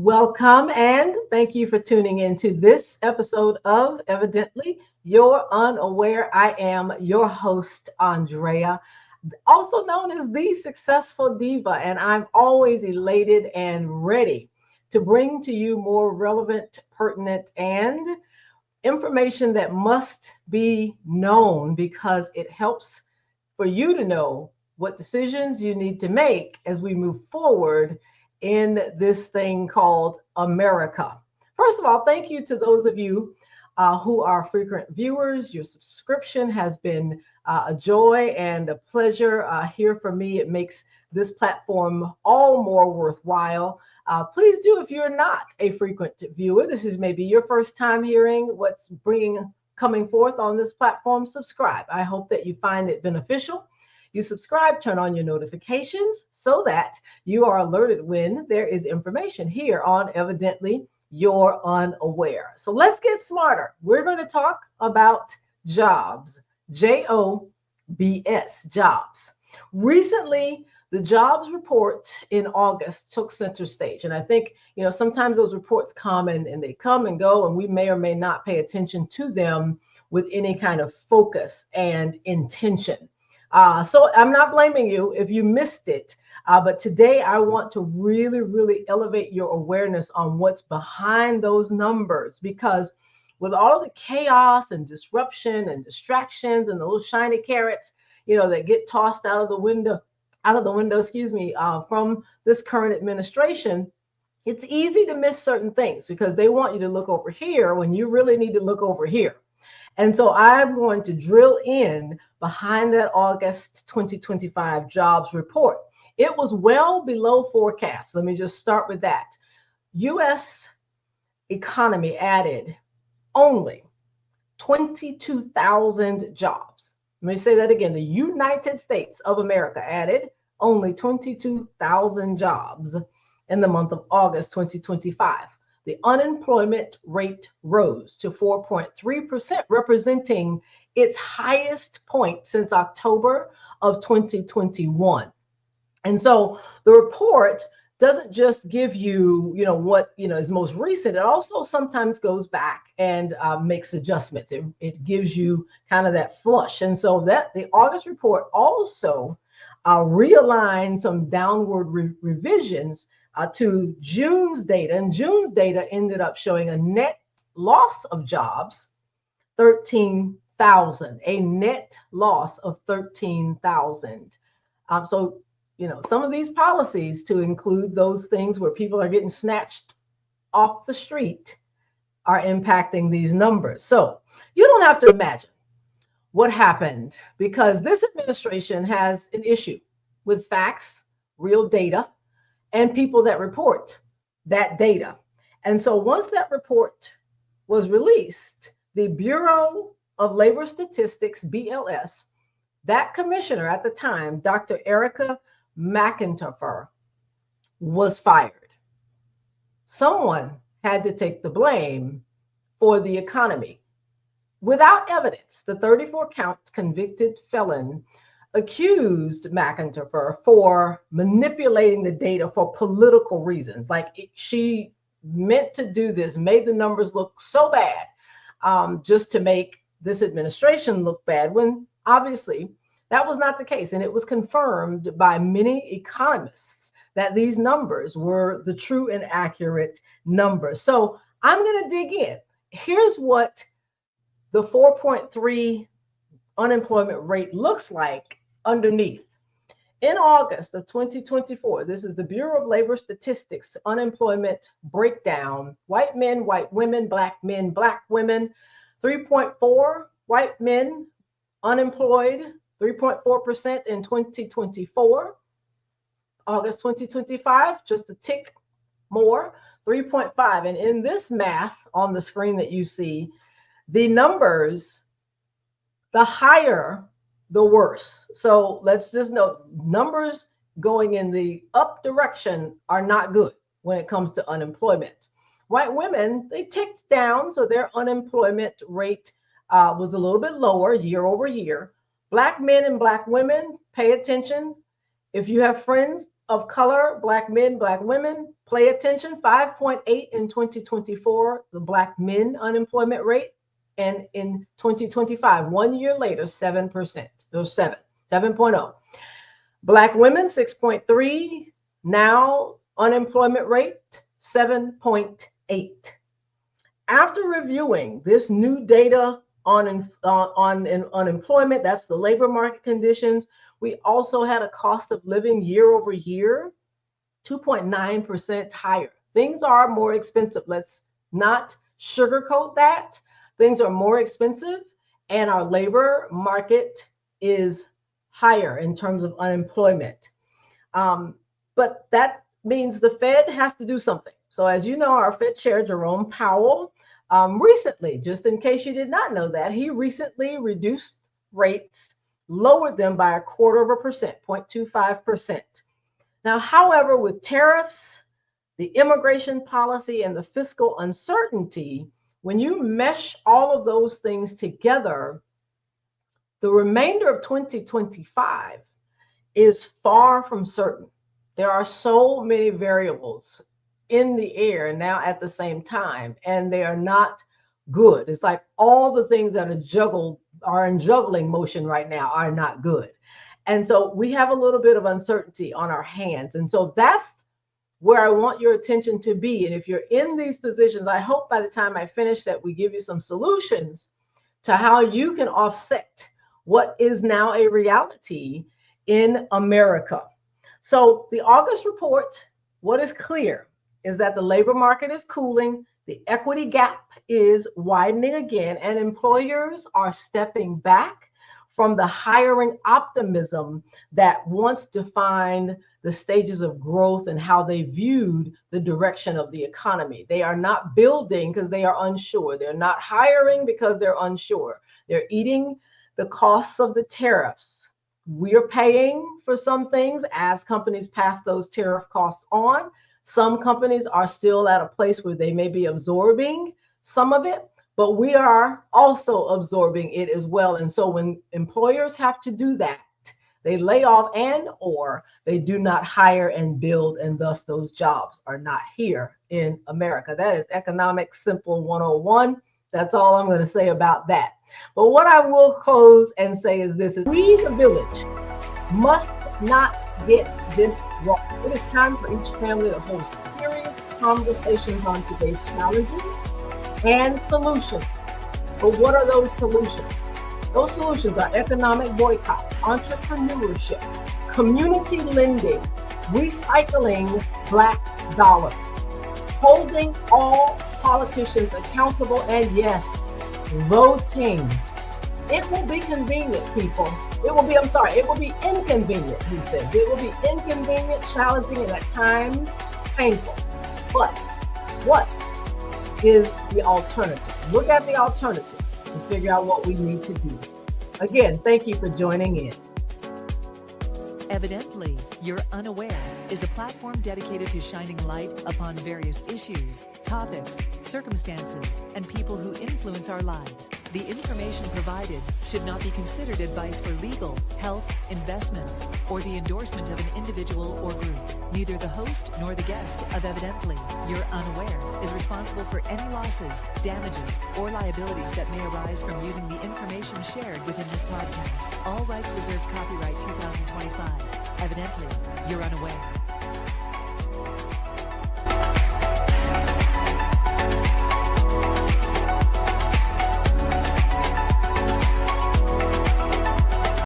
Welcome and thank you for tuning into this episode of Evidently You're Unaware. I am your host, Andrea, also known as the Successful Diva, and I'm always elated and ready to bring to you more relevant, pertinent, and information that must be known because it helps for you to know what decisions you need to make as we move forward in this thing called America. First of all, thank you to those of you who are frequent viewers. Your subscription has been a joy and a pleasure here for me. It makes this platform all more worthwhile. Please do, if you're not a frequent viewer, this is maybe your first time hearing what's bringing coming forth on this platform, subscribe. I hope that you find it beneficial. You subscribe, turn on your notifications so that you are alerted when there is information here on Evidently You're Unaware. So let's get smarter. We're going to talk about jobs, JOBS, jobs. Recently, the jobs report in August took center stage. And I think, sometimes those reports come and they come and go, and we may or may not pay attention to them with any kind of focus and intention. So I'm not blaming you if you missed it. But today I want to really, really elevate your awareness on what's behind those numbers, because with all the chaos and disruption and distractions and the little shiny carrots, that get tossed out of the window, from this current administration, it's easy to miss certain things because they want you to look over here when you really need to look over here. And so I'm going to drill in behind that August 2025 jobs report. It was well below forecast. Let me just start with that. U.S. economy added only 22,000 jobs. Let me say that again. The United States of America added only 22,000 jobs in the month of August 2025. The unemployment rate rose to 4.3%, representing its highest point since October of 2021. And so the report doesn't just give you, what, is most recent. It also sometimes goes back and makes adjustments. It gives you kind of that flush. And so that the August report also realigned some downward revisions to June's data. And June's data ended up showing a net loss of jobs, 13,000, a net loss of 13,000. So, some of these policies, to include those things where people are getting snatched off the street, are impacting these numbers. So you don't have to imagine what happened, because this administration has an issue with facts, real data, and people that report that data. And so once that report was released, the Bureau of Labor Statistics, BLS, that commissioner at the time, Dr. Erica McIntyre, was fired. Someone had to take the blame for the economy. Without evidence, the 34-count convicted felon accused McIntyre for manipulating the data for political reasons. She meant to do this, made the numbers look so bad, just to make this administration look bad, when obviously that was not the case. And it was confirmed by many economists that these numbers were the true and accurate numbers. So I'm going to dig in. Here's what the 4.3 unemployment rate looks like underneath. In August of 2024, this is the Bureau of Labor Statistics unemployment breakdown. White men, white women, black men, black women. 3.4 white men unemployed, 3.4% in 2024. August 2025, just a tick more, 3.5. And in this math on the screen that you see, the numbers, the higher, the worse. So let's just note, numbers going in the up direction are not good when it comes to unemployment. White women, they ticked down, so their unemployment rate was a little bit lower year over year. Black men and black women, pay attention. If you have friends of color, Black men, Black women, pay attention, 5.8 in 2024, the Black men unemployment rate. And in 2025, 1 year later, 7%, or 7.0. Black women, 6.3, now unemployment rate, 7.8. After reviewing this new data on unemployment, that's the labor market conditions, we also had a cost of living year over year, 2.9% higher. Things are more expensive. Let's not sugarcoat that. Things are more expensive, and our labor market is higher in terms of unemployment. But that means the Fed has to do something. So as you know, our Fed Chair, Jerome Powell, recently, just in case you did not know that, he recently reduced rates, lowered them by 0.25%, 0.25%. Now, however, with tariffs, the immigration policy, and the fiscal uncertainty, when you mesh all of those things together, the remainder of 2025 is far from certain. There are so many variables in the air now at the same time, and they are not good. It's like all the things that are in juggling motion right now are not good. And so we have a little bit of uncertainty on our hands. And so that's where I want your attention to be. And if you're in these positions, I hope by the time I finish that we give you some solutions to how you can offset what is now a reality in America. So the August report, what is clear is that the labor market is cooling, the equity gap is widening again, and employers are stepping back from the hiring optimism that once defined the stages of growth and how they viewed the direction of the economy. They are not building because they are unsure. They're not hiring because they're unsure. They're eating the costs of the tariffs. We're paying for some things as companies pass those tariff costs on. Some companies are still at a place where they may be absorbing some of it, but we are also absorbing it as well. And so when employers have to do that, they lay off and or they do not hire and build, and thus those jobs are not here in America. That is Economics Simple 101. That's all I'm going to say about that. But what I will close and say is this: is we, the village, must not get this wrong. It is time for each family to hold serious conversations on today's challenges and solutions. But what are those solutions? Those solutions are economic boycott, entrepreneurship, community lending, recycling Black dollars, holding all politicians accountable, and yes, voting. It will be convenient, people. It will be inconvenient, he said. It will be inconvenient, challenging, and at times painful. But what is the alternative? Look at the alternative and figure out what we need to do. Again, thank you for joining in. Evidently, You're Unaware is a platform dedicated to shining light upon various issues, topics, circumstances, and people who influence our lives. The information provided should not be considered advice for legal, health, investments, or the endorsement of an individual or group. Neither the host nor the guest of Evidently, You're Unaware is responsible for any losses, damages, or liabilities that may arise from using the information shared within this podcast. All rights reserved. Copyright 2025. Evidently, You're Unaware.